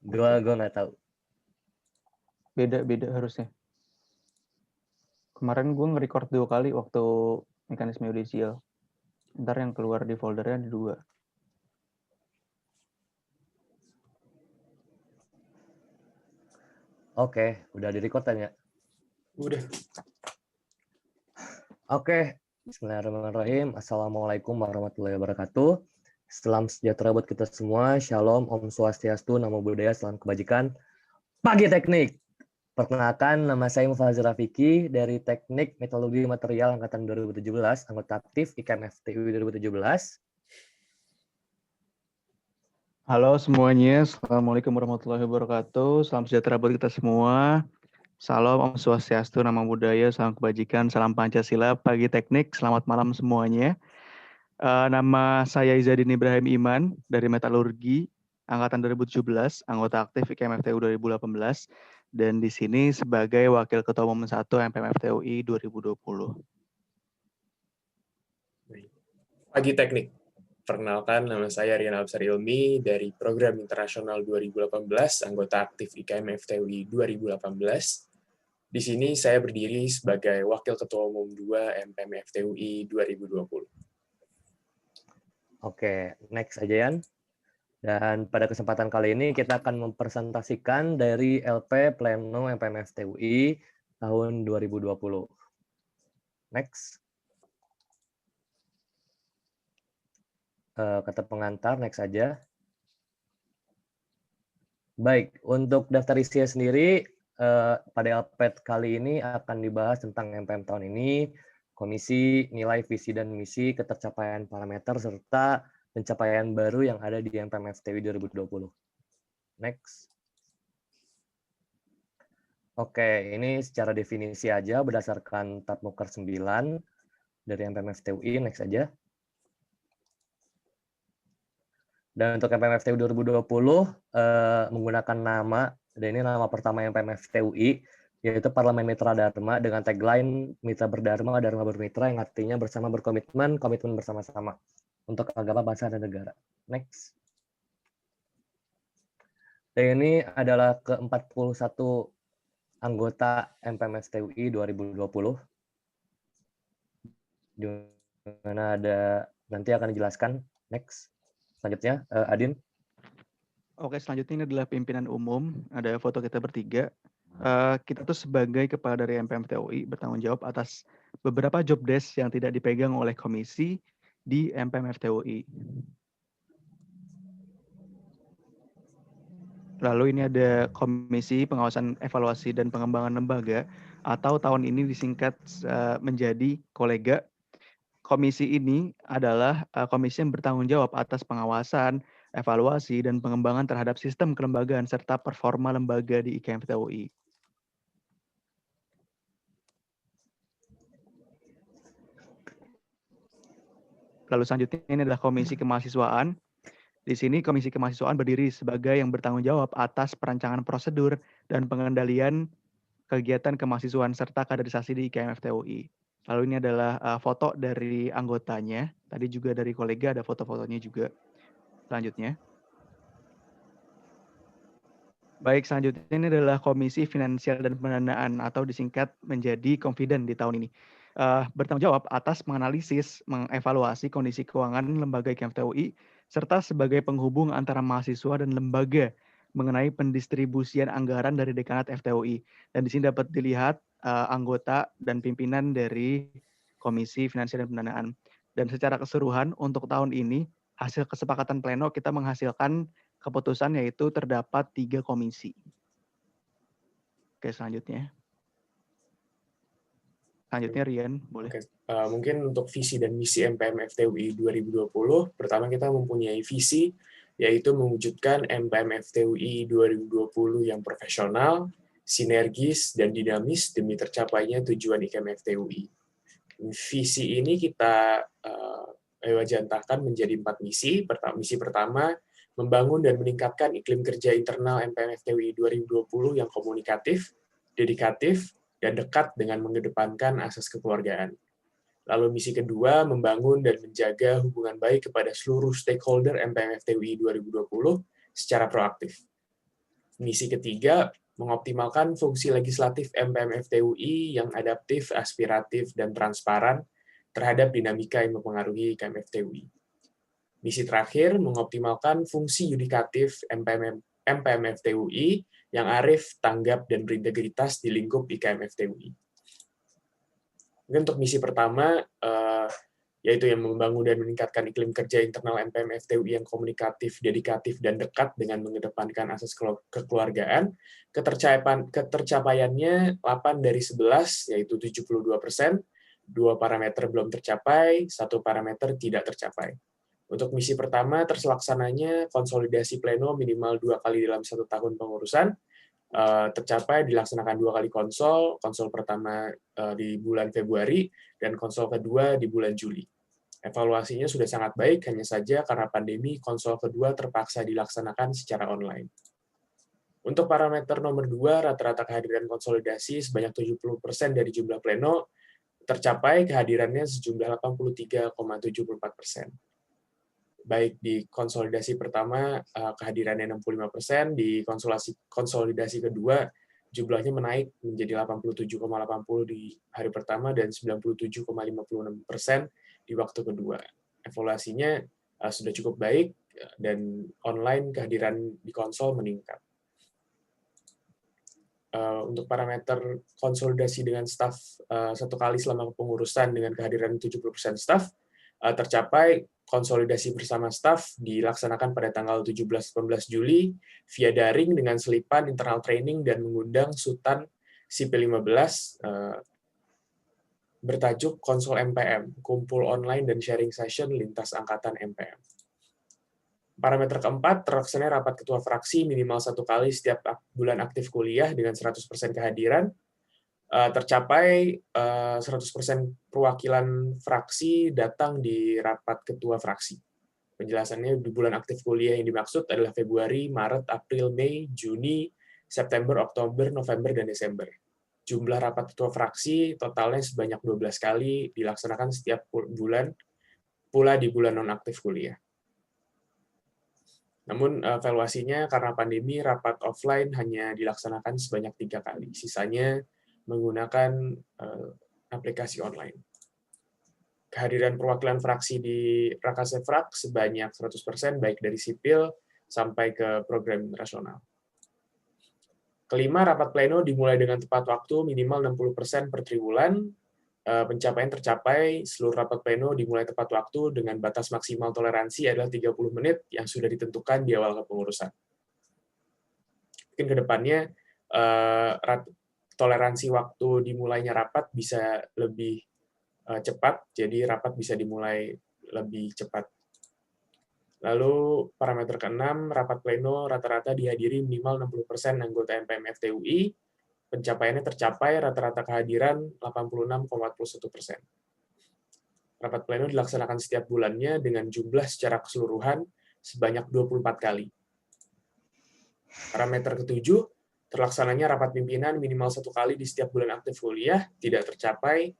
Gue nggak tahu. Beda harusnya. Kemarin gue nge-record 2 kali waktu mekanisme yudisial. Ntar yang keluar di foldernya ada 2. Oke, udah di-record tanya. Udah. Oke, bismillahirrahmanirrahim. Assalamualaikum warahmatullahi wabarakatuh. Salam sejahtera buat kita semua. Shalom, Om Swastiastu, Namo Buddhaya, salam kebajikan. Pagi Teknik. Perkenalkan, nama saya Mufazil Rafiki dari Teknik Meteorologi Material Angkatan 2017, anggota aktif IKM FTUI 2017. Halo semuanya, Assalamualaikum warahmatullahi wabarakatuh. Salam sejahtera buat kita semua. Salam Om Swastiastu, Namo Buddhaya, salam kebajikan, salam Pancasila, pagi Teknik, selamat malam semuanya. Nama saya Izadin Ibrahim Iman dari Metalurgi Angkatan 2017, anggota aktif IKM FTU 2018, dan di sini sebagai Wakil Ketua Umum 1 MPM FTUI 2020. Pagi Teknik. Perkenalkan, nama saya Rian Absar Ilmi dari Program Internasional 2018, anggota aktif IKM FTUI 2018. Di sini saya berdiri sebagai Wakil Ketua Umum 2 MPM FTUI 2020. Oke, next aja Yan. Dan pada kesempatan kali ini kita akan mempresentasikan dari LP Pleno MPM FTUI tahun 2020. Next. Kata pengantar, next aja. Baik, untuk daftar isinya sendiri, pada LP kali ini akan dibahas tentang MPM tahun ini, komisi, nilai, visi, dan misi, ketercapaian parameter, serta pencapaian baru yang ada di MPM FTUI 2020. Next. Oke, ini secara definisi aja berdasarkan Tab Muker 9 dari MPM FTUI. Next aja. Dan untuk MPM FTUI 2020 menggunakan nama, dan ini nama pertama MPM FTUI, yaitu Parlemen Mitra Dharma dengan tagline Mitra Berdharma, Dharma Bermitra, yang artinya bersama berkomitmen, komitmen bersama-sama untuk agama, bangsa, dan negara. Next. Dan ini adalah ke-41 anggota MPM FTUI 2020. Di mana ada, nanti akan dijelaskan. Next. Selanjutnya, Adin. Oke, selanjutnya ini adalah pimpinan umum. Ada foto kita bertiga. Kita tuh sebagai kepala dari MPM FTUI bertanggung jawab atas beberapa job desk yang tidak dipegang oleh komisi di MPM FTUI. Lalu ini ada Komisi Pengawasan Evaluasi dan Pengembangan Lembaga, atau tahun ini disingkat menjadi kolega. Komisi ini adalah komisi yang bertanggung jawab atas pengawasan, evaluasi, dan pengembangan terhadap sistem kelembagaan serta performa lembaga di IKM FTUI. Lalu selanjutnya ini adalah Komisi Kemahasiswaan. Di sini Komisi Kemahasiswaan berdiri sebagai yang bertanggung jawab atas perancangan prosedur dan pengendalian kegiatan kemahasiswaan serta kaderisasi di IKM FTUI. Lalu ini adalah foto dari anggotanya. Tadi juga dari kolega ada foto-fotonya juga. Selanjutnya. Baik, selanjutnya ini adalah Komisi Finansial dan Pendanaan atau disingkat menjadi Confident di tahun ini. Bertanggung jawab atas menganalisis, mengevaluasi kondisi keuangan lembaga IKM FTUI serta sebagai penghubung antara mahasiswa dan lembaga mengenai pendistribusian anggaran dari dekanat FTUI. Dan di sini dapat dilihat anggota dan pimpinan dari Komisi Finansial dan Pendanaan. Dan secara keseluruhan untuk tahun ini, hasil kesepakatan pleno kita menghasilkan keputusan yaitu terdapat 3 komisi. Oke, selanjutnya. Selanjutnya Rian, boleh. Oke. Mungkin untuk visi dan misi MPM FTUI 2020, pertama kita mempunyai visi, yaitu mewujudkan MPM FTUI 2020 yang profesional, sinergis, dan dinamis demi tercapainya tujuan IKM FTUI. Visi ini kita wajantahkan menjadi 4 misi. Misi pertama, membangun dan meningkatkan iklim kerja internal MPM FTUI 2020 yang komunikatif, dedikatif, dan dekat dengan mengedepankan asas kekeluargaan. Lalu misi kedua, membangun dan menjaga hubungan baik kepada seluruh stakeholder MPM FTUI 2020 secara proaktif. Misi ketiga, mengoptimalkan fungsi legislatif MPM-FTUI yang adaptif, aspiratif, dan transparan terhadap dinamika yang mempengaruhi KMFTUI. Misi terakhir, mengoptimalkan fungsi yudikatif MPM-FTUI yang arif, tanggap, dan berintegritas di lingkup IKM-FTUI. Mungkin untuk misi pertama, yaitu yang membangun dan meningkatkan iklim kerja internal MPM-FTUI yang komunikatif, dedikatif, dan dekat dengan mengedepankan asas kekeluargaan. Ketercapaiannya 8 dari 11, yaitu 72%, 2 parameter belum tercapai, 1 parameter tidak tercapai. Untuk misi pertama, terselaksananya konsolidasi pleno minimal 2 kali dalam 1 tahun pengurusan, tercapai dilaksanakan 2 kali konsol pertama di bulan Februari, dan konsol kedua di bulan Juli. Evaluasinya sudah sangat baik, hanya saja karena pandemi, konsol kedua terpaksa dilaksanakan secara online. Untuk parameter nomor 2, rata-rata kehadiran konsolidasi sebanyak 70% dari jumlah pleno, tercapai kehadirannya sejumlah 83,74%. Baik di konsolidasi pertama kehadirannya 65%, di konsolidasi kedua jumlahnya menaik menjadi 87,80 di hari pertama dan 97,56% di waktu kedua. Evaluasinya sudah cukup baik dan online kehadiran di konsol meningkat. Untuk parameter konsolidasi dengan staf 1 kali selama kepengurusan dengan kehadiran 70% staf, tercapai konsolidasi bersama staf dilaksanakan pada tanggal 17-18 Juli via daring dengan selipan internal training dan mengundang Sutan Sipil 15 bertajuk Konsol MPM, kumpul online dan sharing session lintas angkatan MPM. Parameter keempat, terlaksananya rapat ketua fraksi minimal 1 kali setiap bulan aktif kuliah dengan 100% kehadiran. Tercapai 100% perwakilan fraksi datang di rapat ketua fraksi. Penjelasannya di bulan aktif kuliah yang dimaksud adalah Februari, Maret, April, Mei, Juni, September, Oktober, November, dan Desember. Jumlah rapat ketua fraksi totalnya sebanyak 12 kali dilaksanakan setiap bulan, pula di bulan non-aktif kuliah. Namun evaluasinya karena pandemi, rapat offline hanya dilaksanakan sebanyak 3 kali. Sisanya menggunakan aplikasi online. Kehadiran perwakilan fraksi di Rakasefrak sebanyak 100%, baik dari sipil sampai ke program rasional. Kelima, rapat pleno dimulai dengan tepat waktu minimal 60% per triwulan. Pencapaian tercapai, seluruh rapat pleno dimulai tepat waktu dengan batas maksimal toleransi adalah 30 menit yang sudah ditentukan di awal kepengurusan. Mungkin ke depannya toleransi waktu dimulainya rapat bisa lebih cepat, jadi rapat bisa dimulai lebih cepat. Lalu parameter ke-6, rapat pleno rata-rata dihadiri minimal 60% anggota MPM-FTUI, pencapaiannya tercapai rata-rata kehadiran 86,41%. Rapat pleno dilaksanakan setiap bulannya dengan jumlah secara keseluruhan sebanyak 24 kali. Parameter ke-7, terlaksananya rapat pimpinan minimal 1 kali di setiap bulan aktif kuliah, tidak tercapai.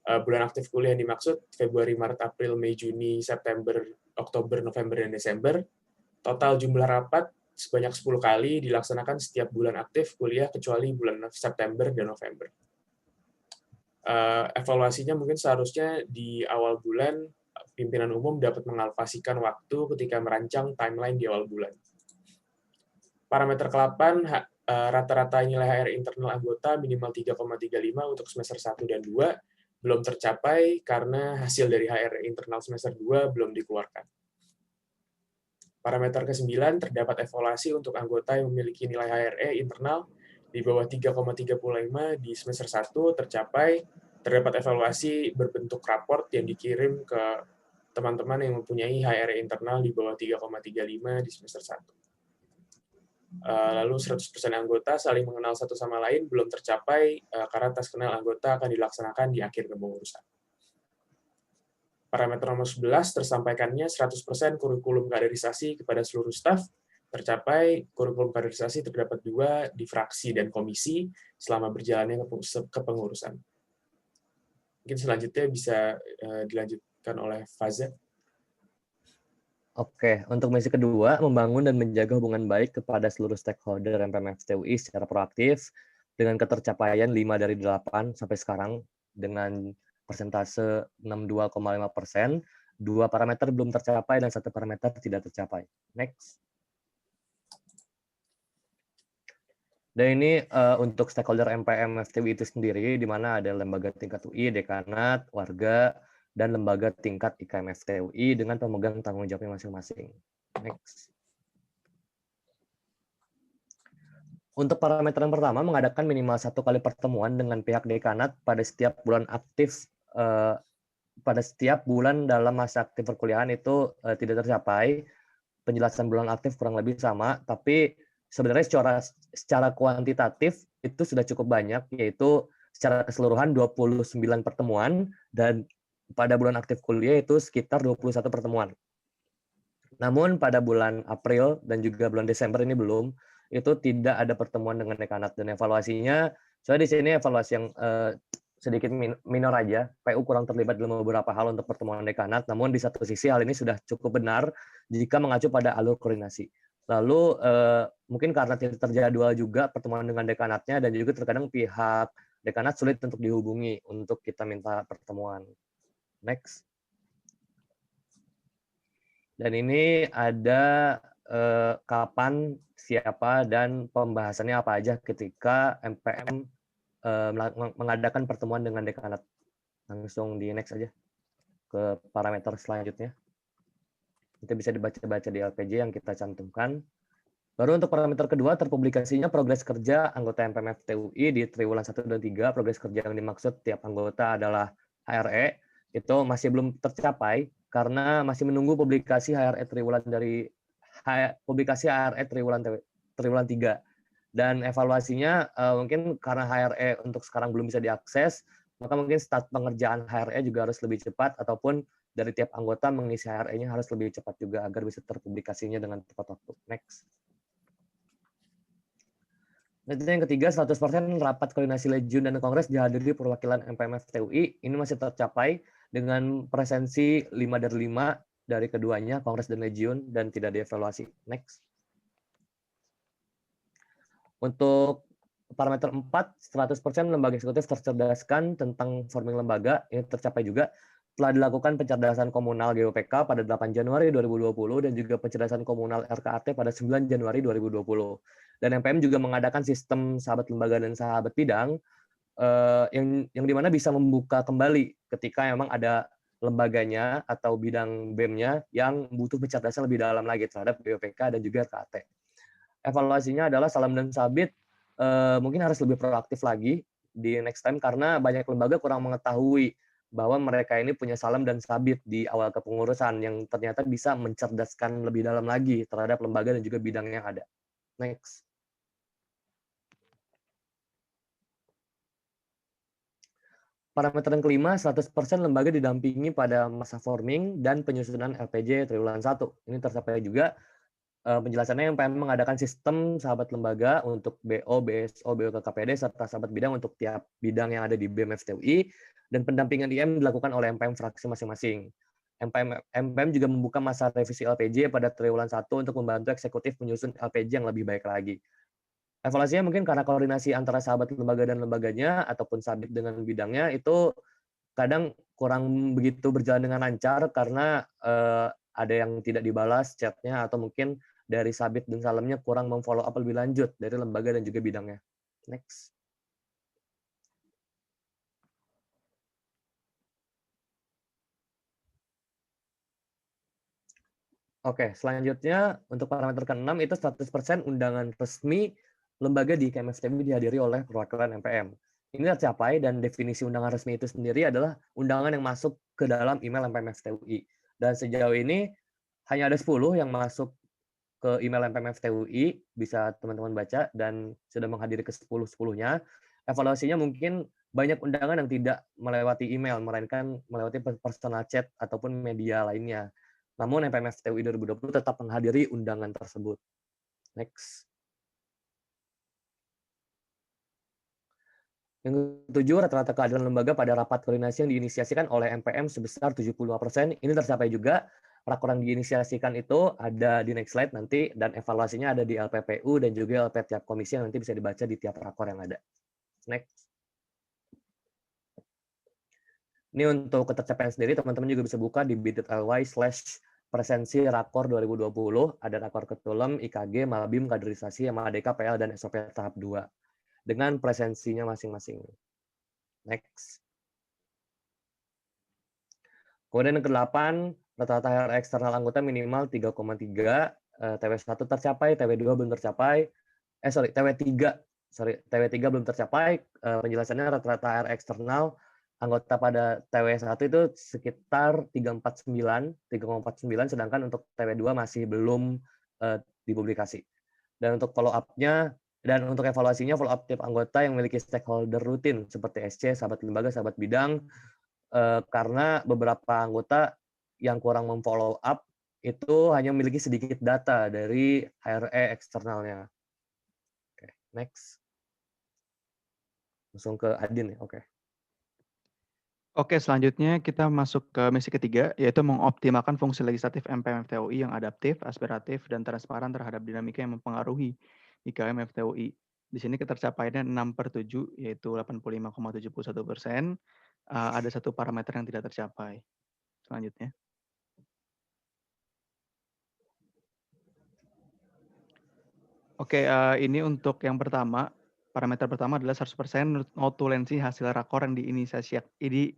Bulan aktif kuliah yang dimaksud Februari, Maret, April, Mei, Juni, September, Oktober, November, dan Desember. Total jumlah rapat sebanyak 10 kali dilaksanakan setiap bulan aktif kuliah kecuali bulan September dan November. Evaluasinya mungkin seharusnya di awal bulan pimpinan umum dapat mengalokasikan waktu ketika merancang timeline di awal bulan. Parameter ke-8, rata-rata nilai HR internal anggota minimal 3,35 untuk semester 1 dan 2 belum tercapai karena hasil dari HR internal semester 2 belum dikeluarkan. Parameter ke-9, terdapat evaluasi untuk anggota yang memiliki nilai HRE internal di bawah 3,35 di semester 1 tercapai. Terdapat evaluasi berbentuk raport yang dikirim ke teman-teman yang mempunyai HRE internal di bawah 3,35 di semester 1. Lalu 100% anggota saling mengenal satu sama lain belum tercapai karena tes kenal anggota akan dilaksanakan di akhir kepengurusan. Parameter nomor 11, tersampaikannya 100% kurikulum kaderisasi kepada seluruh staf, tercapai kurikulum kaderisasi terdapat 2 di fraksi dan komisi selama berjalannya kepengurusan. Mungkin selanjutnya bisa dilanjutkan oleh Faza. Oke, untuk misi kedua, membangun dan menjaga hubungan baik kepada seluruh stakeholder MPM FTUI secara proaktif dengan ketercapaian 5 dari 8 sampai sekarang dengan persentase 62,5%, 2 parameter belum tercapai dan 1 parameter tidak tercapai. Next. Dan ini untuk stakeholder MPM FTUI itu sendiri, di mana ada lembaga tingkat UI, dekanat, warga, dan lembaga tingkat IKM FTUI dengan pemegang tanggung jawabnya masing-masing. Next. Untuk parameter yang pertama, mengadakan minimal 1 kali pertemuan dengan pihak dekanat pada setiap bulan aktif, pada setiap bulan dalam masa aktif perkuliahan itu tidak tercapai. Penjelasan bulan aktif kurang lebih sama, tapi sebenarnya secara kuantitatif itu sudah cukup banyak, yaitu secara keseluruhan 29 pertemuan, dan pada bulan aktif kuliah itu sekitar 21 pertemuan. Namun pada bulan April dan juga bulan Desember ini belum, itu tidak ada pertemuan dengan dekanat, dan evaluasinya, soalnya di sini evaluasi yang sedikit minor aja, PU kurang terlibat dalam beberapa hal untuk pertemuan dekanat, namun di satu sisi hal ini sudah cukup benar jika mengacu pada alur koordinasi. Lalu mungkin karena tidak terjadwal juga pertemuan dengan dekanatnya, dan juga terkadang pihak dekanat sulit untuk dihubungi untuk kita minta pertemuan. Next. Dan ini ada kapan, siapa, dan pembahasannya apa aja ketika MPM mengadakan pertemuan dengan dekanat. Langsung di next aja ke parameter selanjutnya. Itu bisa dibaca-baca di LPJ yang kita cantumkan. Baru untuk parameter kedua, terpublikasinya progres kerja anggota MPM FTUI di triwulan 1 dan 3. Progres kerja yang dimaksud tiap anggota adalah HRE. Itu masih belum tercapai karena masih menunggu publikasi HRE triwulan publikasi HRE triwulan 3. Dan evaluasinya mungkin karena HRE untuk sekarang belum bisa diakses, maka mungkin start pengerjaan HRE juga harus lebih cepat, ataupun dari tiap anggota mengisi HRE-nya harus lebih cepat juga agar bisa terpublikasinya dengan tepat waktu. Next. Dan yang ketiga, 100% rapat koordinasi Legiun dan Kongres dihadiri perwakilan MPM FTUI. Ini masih tercapai dengan presensi 5 dari 5 dari keduanya, Kongres dan Legiun, dan tidak dievaluasi. Next. Untuk parameter 4, 100% lembaga eksekutif tercerdaskan tentang forming lembaga, ini tercapai juga. Telah dilakukan pencerdasan komunal GOPK pada 8 Januari 2020 dan juga pencerdasan komunal RKAT pada 9 Januari 2020. Dan MPM juga mengadakan sistem sahabat lembaga dan sahabat bidang yang dimana bisa membuka kembali ketika memang ada lembaganya atau bidang BEM-nya yang butuh pencerdasan lebih dalam lagi terhadap GOPK dan juga RKAT. Evaluasinya adalah Salam dan Sabit mungkin harus lebih proaktif lagi di next time karena banyak lembaga kurang mengetahui bahwa mereka ini punya Salam dan Sabit di awal kepengurusan yang ternyata bisa mencerdaskan lebih dalam lagi terhadap lembaga dan juga bidang yang ada. Next. Parameter yang kelima, 100% lembaga didampingi pada masa forming dan penyusunan LPJ triwulan 1. Ini tercapai juga. Penjelasannya yang MPM mengadakan sistem sahabat lembaga untuk BO, BSO, BOKKPD, serta sahabat bidang untuk tiap bidang yang ada di BEM FTUI, dan pendampingan IM dilakukan oleh MPM fraksi masing-masing. MPM juga membuka masa revisi LPJ pada triwulan 1 untuk membantu eksekutif menyusun LPJ yang lebih baik lagi. Evaluasinya mungkin karena koordinasi antara sahabat lembaga dan lembaganya, ataupun sabit dengan bidangnya, itu kadang kurang begitu berjalan dengan lancar karena ada yang tidak dibalas chatnya, atau mungkin dari sabit dan salamnya kurang memfollow up lebih lanjut dari lembaga dan juga bidangnya. Next. Oke, selanjutnya untuk parameter ke-6 itu 100% undangan resmi lembaga di KMFTB dihadiri oleh perwakilan MPM. Ini tercapai dan definisi undangan resmi itu sendiri adalah undangan yang masuk ke dalam email MPM FTUI. Dan sejauh ini hanya ada 10 yang masuk ke email MPM FTUI, bisa teman-teman baca, dan sudah menghadiri ke 10-10-nya. Evaluasinya mungkin banyak undangan yang tidak melewati email, melainkan melewati personal chat ataupun media lainnya. Namun MPM FTUI 2020 tetap menghadiri undangan tersebut. Next. Yang ketujuh, rata-rata keadilan lembaga pada rapat koordinasi yang diinisiasikan oleh MPM sebesar 75%. Ini tercapai juga. rakor yang diinisiasikan itu ada di next slide nanti, dan evaluasinya ada di LPPU dan juga LP tiap komisi yang nanti bisa dibaca di tiap rakor yang ada. Next. Ini untuk ketercapaian sendiri, teman-teman juga bisa buka di bit.ly/presensi rakor 2020, ada rakor ketulem, IKG, Malbim, kaderisasi, MADK, PL, dan SOP tahap 2, dengan presensinya masing-masing. Next. Kemudian yang ke-8, rata-rata HR eksternal anggota minimal 3,3, TW1 tercapai, TW2 belum tercapai, TW3 belum tercapai, penjelasannya rata-rata HR eksternal anggota pada TW1 itu sekitar 3,49, sedangkan untuk TW2 masih belum dipublikasi. Dan untuk follow up-nya, dan untuk evaluasinya, follow up tiap anggota yang memiliki stakeholder rutin, seperti SC, sahabat lembaga, sahabat bidang, karena beberapa anggota yang kurang memfollow up itu hanya memiliki sedikit data dari HRE eksternalnya. Oke, next. Langsung ke Adin ya, oke. Oke, selanjutnya kita masuk ke misi ketiga, yaitu mengoptimalkan fungsi legislatif MPM FTUI yang adaptif, aspiratif, dan transparan terhadap dinamika yang mempengaruhi IKM FTUI. Di sini ketercapaiannya 6/7, yaitu 85,71%. Ada satu parameter yang tidak tercapai. Selanjutnya. Oke, ini untuk yang pertama, parameter pertama adalah 100% notulensi hasil rakor yang 100%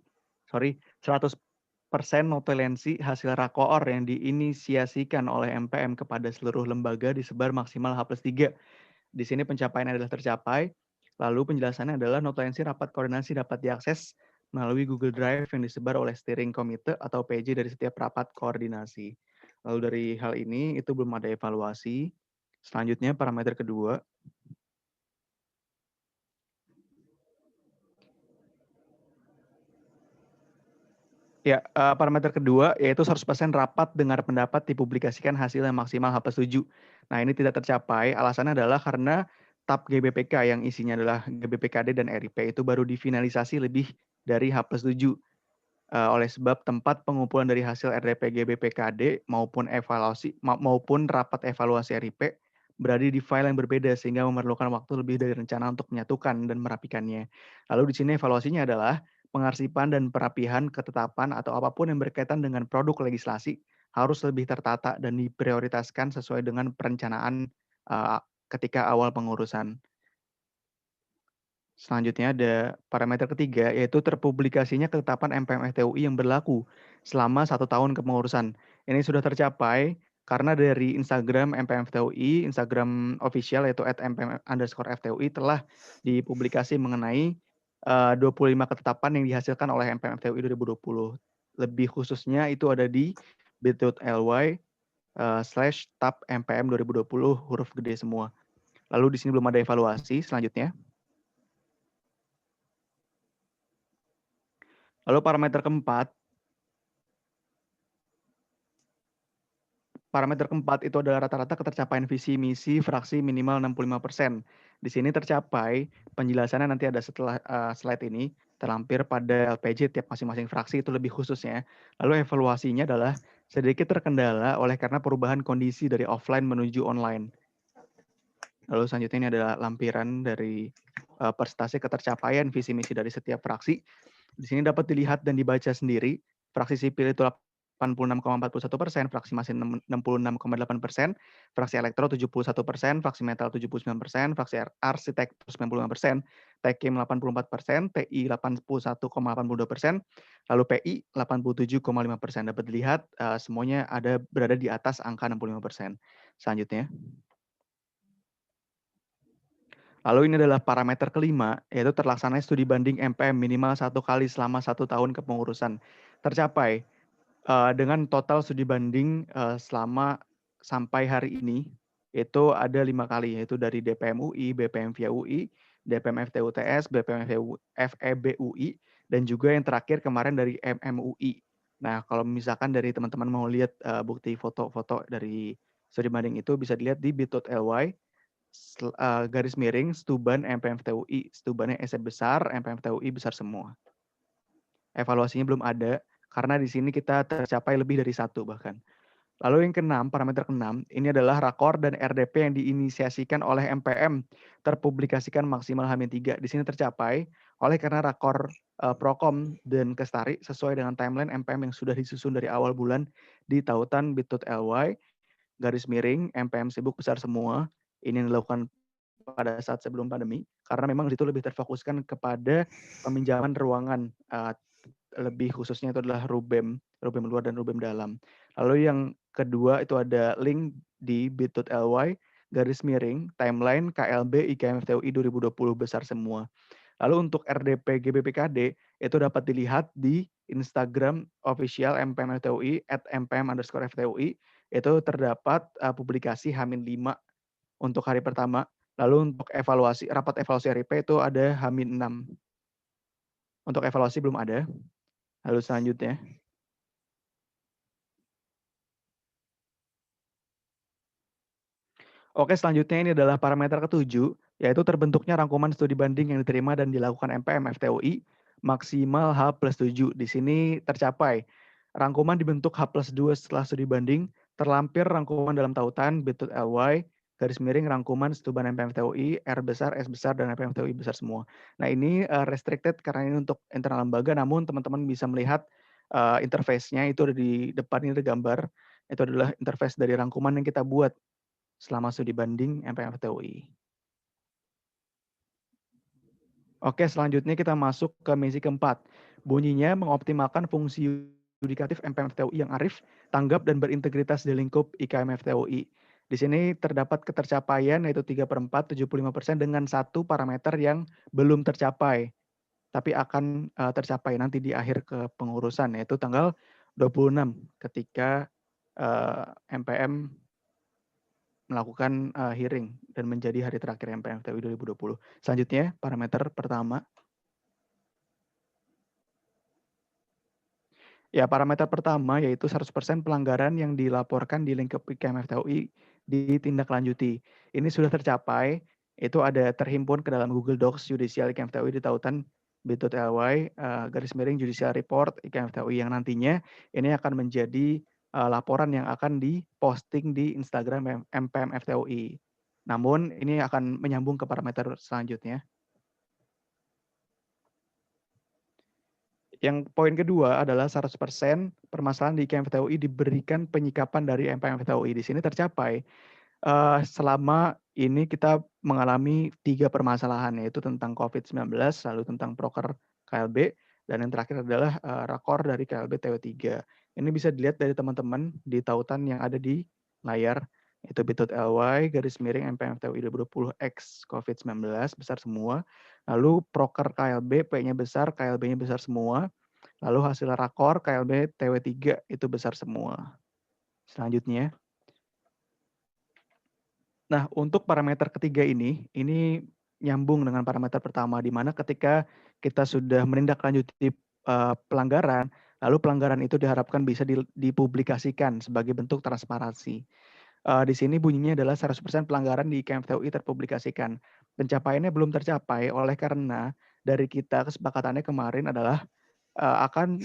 notulensi hasil rakor yang diinisiasikan oleh MPM kepada seluruh lembaga disebar maksimal H+3. Di sini pencapaian adalah tercapai. Lalu penjelasannya adalah notulensi rapat koordinasi dapat diakses melalui Google Drive yang disebar oleh steering komite atau PJ dari setiap rapat koordinasi. Lalu dari hal ini itu belum ada evaluasi. Selanjutnya parameter kedua. Ya, parameter kedua yaitu 100% rapat dengar pendapat dipublikasikan hasil yang maksimal H+7. Nah, ini tidak tercapai. Alasannya adalah karena TAP GBPK yang isinya adalah GBPKD dan RIP itu baru difinalisasi lebih dari H+7. Oleh sebab tempat pengumpulan dari hasil RDP GBPKD maupun rapat evaluasi RIP berada di file yang berbeda sehingga memerlukan waktu lebih dari rencana untuk menyatukan dan merapikannya. Lalu di sini evaluasinya adalah pengarsipan dan perapihan ketetapan atau apapun yang berkaitan dengan produk legislasi harus lebih tertata dan diprioritaskan sesuai dengan perencanaan ketika awal pengurusan. Selanjutnya ada parameter ketiga, yaitu terpublikasinya ketetapan MPM FTUI yang berlaku selama 1 tahun kepengurusan. Ini sudah tercapai karena dari Instagram MPM FTUI, Instagram official yaitu @mpm_FTUI telah dipublikasi mengenai 25 ketetapan yang dihasilkan oleh MPM FTUI 2020. Lebih khususnya itu ada di bit.ly/tab MPM 2020 huruf gede semua. Lalu di sini belum ada evaluasi. Selanjutnya. Lalu parameter keempat itu adalah rata-rata ketercapaian visi misi fraksi minimal 65%. Di sini tercapai, penjelasannya nanti ada setelah slide ini, terlampir pada LPJ tiap masing-masing fraksi itu lebih khususnya. Lalu evaluasinya adalah sedikit terkendala oleh karena perubahan kondisi dari offline menuju online. Lalu selanjutnya ini adalah lampiran dari persentase ketercapaian visi misi dari setiap fraksi. Di sini dapat dilihat dan dibaca sendiri. Fraksi sipil itu 86,41%, fraksi mesin 66,8%, fraksi elektro 71%, fraksi metal 79%, fraksi arsitektur 95%, TKIM 84%, TI 81,82%, lalu PI 87,5%. Dapat dilihat semuanya berada di atas angka 65%. Selanjutnya. Lalu ini adalah parameter kelima, yaitu terlaksananya studi banding MPM minimal 1 kali selama 1 tahun kepengurusan. Tercapai dengan total studi banding selama sampai hari ini, itu ada 5 kali, yaitu dari DPM UI, BPM via UI, DPM FTUTS, BPM FEB UI, dan juga yang terakhir kemarin dari MMUI. Nah, kalau misalkan dari teman-teman mau lihat bukti foto-foto dari studi banding itu, bisa dilihat di bit.ly garis miring Stuban MPM FTUI. Stubannya SE besar, MPM FTUI besar semua. Evaluasinya belum ada, karena di sini kita tercapai lebih dari 1 bahkan. Lalu yang keenam, parameter keenam, ini adalah rakor dan RDP yang diinisiasikan oleh MPM terpublikasikan maksimal H-3. Di sini tercapai oleh karena rakor Prokom dan Kestari sesuai dengan timeline MPM yang sudah disusun dari awal bulan di tautan bit.ly garis miring MPM sibuk besar semua. Ini dilakukan pada saat sebelum pandemi karena memang itu lebih terfokuskan kepada peminjaman ruangan, lebih khususnya itu adalah Rubem luar dan Rubem dalam. Lalu yang kedua itu ada link di bit.ly garis miring timeline KLB IKMFTUI 2020 besar semua. Lalu untuk RDP GBPKD itu dapat dilihat di Instagram official MPM-FTUI @mpm_FTUI itu terdapat publikasi H-5 untuk hari pertama. Lalu untuk rapat evaluasi RIP itu ada H-6. Untuk evaluasi belum ada. Lalu selanjutnya. Oke, selanjutnya ini adalah parameter ketujuh, yaitu terbentuknya rangkuman studi banding yang diterima dan dilakukan MPM FTUI maksimal H+7. Di sini tercapai. Rangkuman dibentuk H+2 setelah studi banding, terlampir rangkuman dalam tautan bit.ly garis miring rangkuman studi banding MPM FTUI, R besar, S besar, dan MPM FTUI besar semua. Nah ini restricted karena ini untuk internal lembaga, namun teman-teman bisa melihat interface-nya itu ada di depan, ini ada gambar. Itu adalah interface dari rangkuman yang kita buat selama studi banding MPM FTUI. Oke, selanjutnya kita masuk ke misi keempat. Bunyinya mengoptimalkan fungsi yudikatif MPM FTUI yang arif, tanggap, dan berintegritas di lingkup IKM FTUI. Di sini terdapat ketercapaian yaitu 3/4, 75% dengan satu parameter yang belum tercapai, tapi akan tercapai nanti di akhir kepengurusan, yaitu tanggal 26 ketika MPM melakukan hearing dan menjadi hari terakhir MPM FTUI 2020. Selanjutnya, parameter pertama. Ya, parameter pertama yaitu 100% pelanggaran yang dilaporkan di lingkup IKM FTUI ditindaklanjuti. Ini sudah tercapai, itu ada terhimpun ke dalam Google Docs Judicial IKM FTUI di tautan bit.ly garis miring Judicial Report IKM FTUI yang nantinya ini akan menjadi laporan yang akan diposting di Instagram MPM FTUI. Namun ini akan menyambung ke parameter selanjutnya. Yang poin kedua adalah 100% permasalahan di IKM FTUI diberikan penyikapan dari MPM FTUI. Di sini tercapai selama ini kita mengalami 3 permasalahan, yaitu tentang COVID-19, lalu tentang proker KLB, dan yang terakhir adalah rakor dari KLB TW3. Ini bisa dilihat dari teman-teman di tautan yang ada di layar, itu bit.ly garis miring MPM FTUI 2020 X COVID-19 besar semua. Lalu proker KLB P-nya besar, KLB-nya besar semua. Lalu hasil rakor KLB TW3 itu besar semua. Selanjutnya. Nah, untuk parameter ketiga ini nyambung dengan parameter pertama, di mana ketika kita sudah menindaklanjuti pelanggaran, lalu pelanggaran itu diharapkan bisa dipublikasikan sebagai bentuk transparansi. Di sini bunyinya adalah 100% pelanggaran di IKM FTUI terpublikasikan. Pencapaiannya belum tercapai oleh karena dari kita kesepakatannya kemarin adalah akan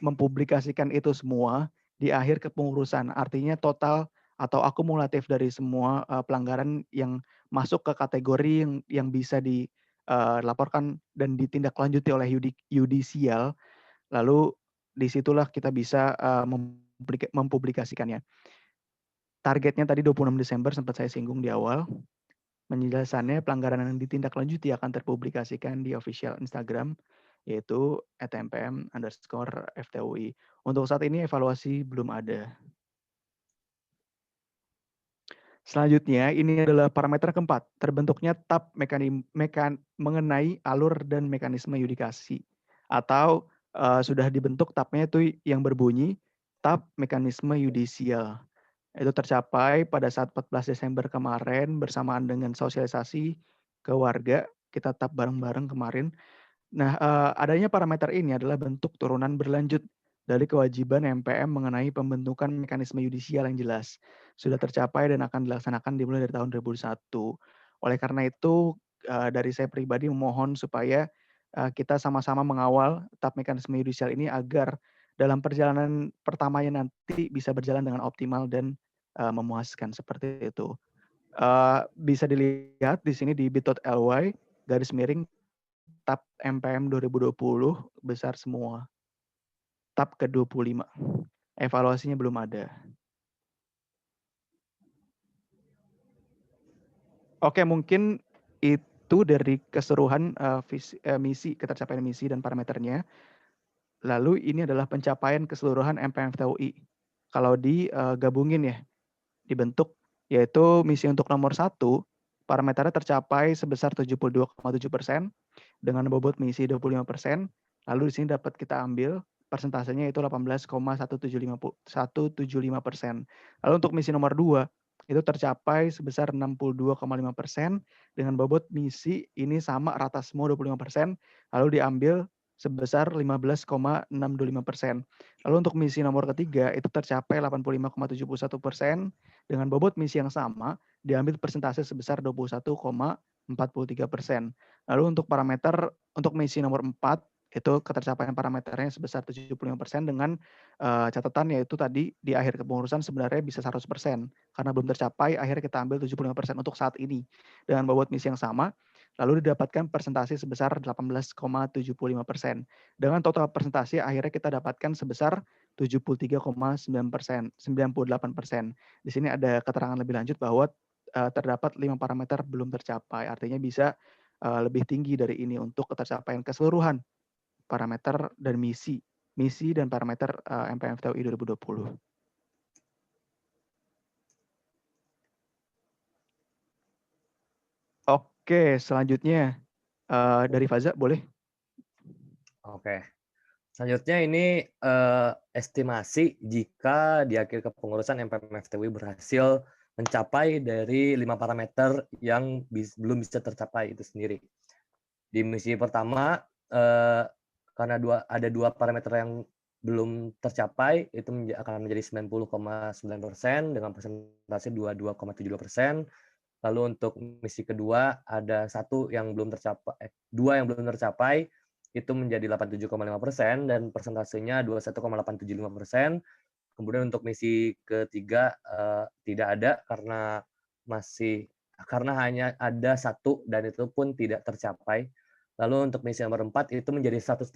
mempublikasikan itu semua di akhir kepengurusan. Artinya total atau akumulatif dari semua pelanggaran yang masuk ke kategori yang bisa dilaporkan dan ditindaklanjuti oleh yudisial, lalu disitulah kita bisa mempublikasikannya. Targetnya tadi 26 Desember sempat saya singgung di awal. Penjelasannya pelanggaran yang ditindaklanjuti akan terpublikasikan di official Instagram yaitu @mpm_FTUI. Untuk saat ini evaluasi belum ada. Selanjutnya ini adalah parameter keempat, terbentuknya tab mengenai alur dan mekanisme yudikasi atau sudah dibentuk tabnya itu yang berbunyi tab mekanisme yudisial. Itu tercapai pada saat 14 Desember kemarin bersamaan dengan sosialisasi ke warga, kita tap bareng-bareng kemarin. Nah, adanya parameter ini adalah bentuk turunan berlanjut dari kewajiban MPM mengenai pembentukan mekanisme yudisial yang jelas. Sudah tercapai dan akan dilaksanakan dimulai dari tahun 2001. Oleh karena itu, dari saya pribadi memohon supaya kita sama-sama mengawal tap mekanisme yudisial ini agar dalam perjalanan pertamanya nanti bisa berjalan dengan optimal dan memuaskan seperti itu. Bisa dilihat di sini di bit.ly tab MPM 2020 besar semua. Tab ke-25. Evaluasinya belum ada. Oke, mungkin itu dari keseluruhan misi, ketercapaian misi dan parameternya. Lalu ini adalah pencapaian keseluruhan MPM-FTUI. Kalau digabungin ya, dibentuk, yaitu misi untuk nomor 1, parameternya tercapai sebesar 72,7% dengan bobot misi 25%. Lalu di sini dapat kita ambil persentasenya itu 18,175%. Lalu untuk misi nomor 2 itu tercapai sebesar 62,5% dengan bobot misi ini sama rata semua 25%, lalu diambil sebesar 15,625%. Lalu untuk misi nomor ketiga itu tercapai 85,71% dengan bobot misi yang sama diambil persentase sebesar 21,43%. Lalu untuk parameter untuk misi nomor 4 itu ketercapaian parameternya sebesar 75% dengan catatan yaitu tadi di akhir kepengurusan sebenarnya bisa 100% karena belum tercapai, akhirnya kita ambil 75% untuk saat ini dengan bobot misi yang sama, lalu didapatkan persentase sebesar 18,75%. Dengan total persentase akhirnya kita dapatkan sebesar 73,9%, 98%. Di sini ada keterangan lebih lanjut bahwa terdapat 5 parameter belum tercapai, artinya bisa lebih tinggi dari ini untuk ketercapaian keseluruhan parameter dan misi dan parameter MPM-FTUI 2020. Oke, selanjutnya dari Faza boleh? Oke. Selanjutnya ini estimasi jika di akhir kepengurusan MPM-FTUI berhasil mencapai dari 5 parameter yang belum bisa tercapai itu sendiri. Di misi pertama, karena ada 2 parameter yang belum tercapai, itu akan menjadi 90,9% dengan persentase 22,72%. Lalu untuk misi kedua ada 2 yang belum tercapai, itu menjadi 87,5% dan persentasenya 21,875%. Kemudian untuk misi ketiga tidak ada karena hanya ada 1 dan itu pun tidak tercapai. Lalu untuk misi nomor 4 itu menjadi 100%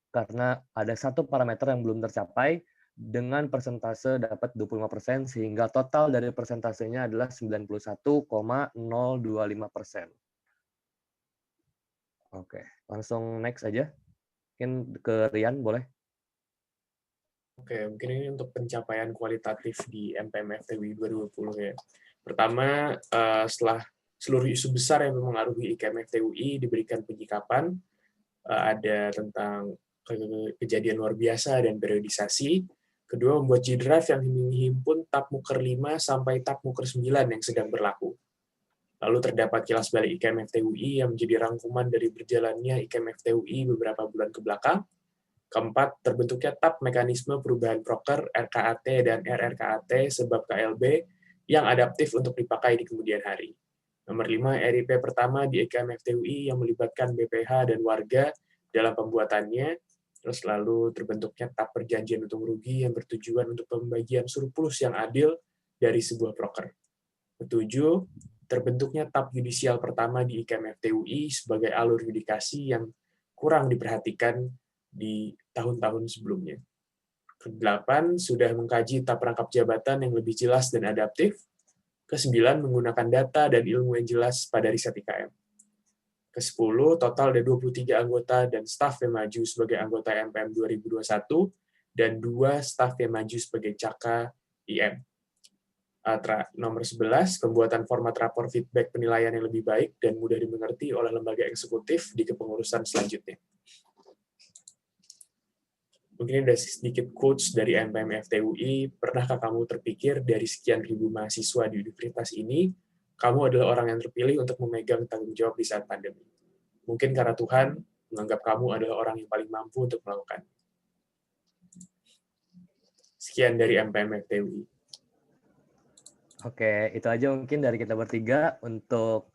karena ada 1 parameter yang belum tercapai dengan persentase dapat 25% sehingga total dari persentasenya adalah 91,025%. Oke, langsung next aja. Mungkin ke Rian boleh. Oke, mungkin ini untuk pencapaian kualitatif di MPM-FTUI 2020 ya. Pertama, setelah seluruh isu besar yang mempengaruhi IKM-FTUI diberikan penyikapan, ada tentang kejadian luar biasa dan periodisasi. Kedua, membuat G-Drive yang menghimpun tab Muker 5 sampai tab Muker 9 yang sedang berlaku. Lalu terdapat kilas balik IKM-FTUI yang menjadi rangkuman dari berjalannya IKM-FTUI beberapa bulan ke belakang. Keempat, terbentuknya tab mekanisme perubahan proker RKAT dan RRKAT sebab KLB yang adaptif untuk dipakai di kemudian hari. Nomor 5, RIP pertama di IKM-FTUI yang melibatkan BPH dan warga dalam pembuatannya. Terus lalu terbentuknya tab perjanjian untung rugi yang bertujuan untuk pembagian surplus yang adil dari sebuah proker. Ketujuh, terbentuknya tab yudisial pertama di IKM-FTUI sebagai alur yudikasi yang kurang diperhatikan di tahun-tahun sebelumnya. Kedelapan, sudah mengkaji tab rangkap jabatan yang lebih jelas dan adaptif. Kesembilan, menggunakan data dan ilmu yang jelas pada riset IKM. Ke-10, total ada 23 anggota dan staf yang maju sebagai anggota MPM 2021 dan 2 staf yang maju sebagai Caka IM. Nomor 11, pembuatan format rapor feedback penilaian yang lebih baik dan mudah dimengerti oleh lembaga eksekutif di kepengurusan selanjutnya. Mungkin ada sedikit quotes dari MPM-FTUI. Pernahkah kamu terpikir dari sekian ribu mahasiswa di universitas ini, kamu adalah orang yang terpilih untuk memegang tanggung jawab di saat pandemi. Mungkin karena Tuhan menganggap kamu adalah orang yang paling mampu untuk melakukan. Sekian dari MPM-FTUI. Oke, itu aja mungkin dari kita bertiga untuk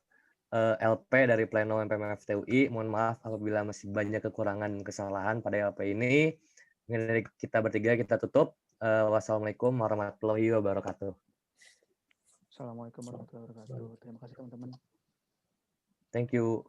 LP dari Pleno MPM-FTUI. Mohon maaf apabila masih banyak kekurangan dan kesalahan pada LP ini. Mungkin dari kita bertiga kita tutup. Wassalamualaikum warahmatullahi wabarakatuh. Assalamualaikum warahmatullahi wabarakatuh. Terima kasih teman-teman. Thank you.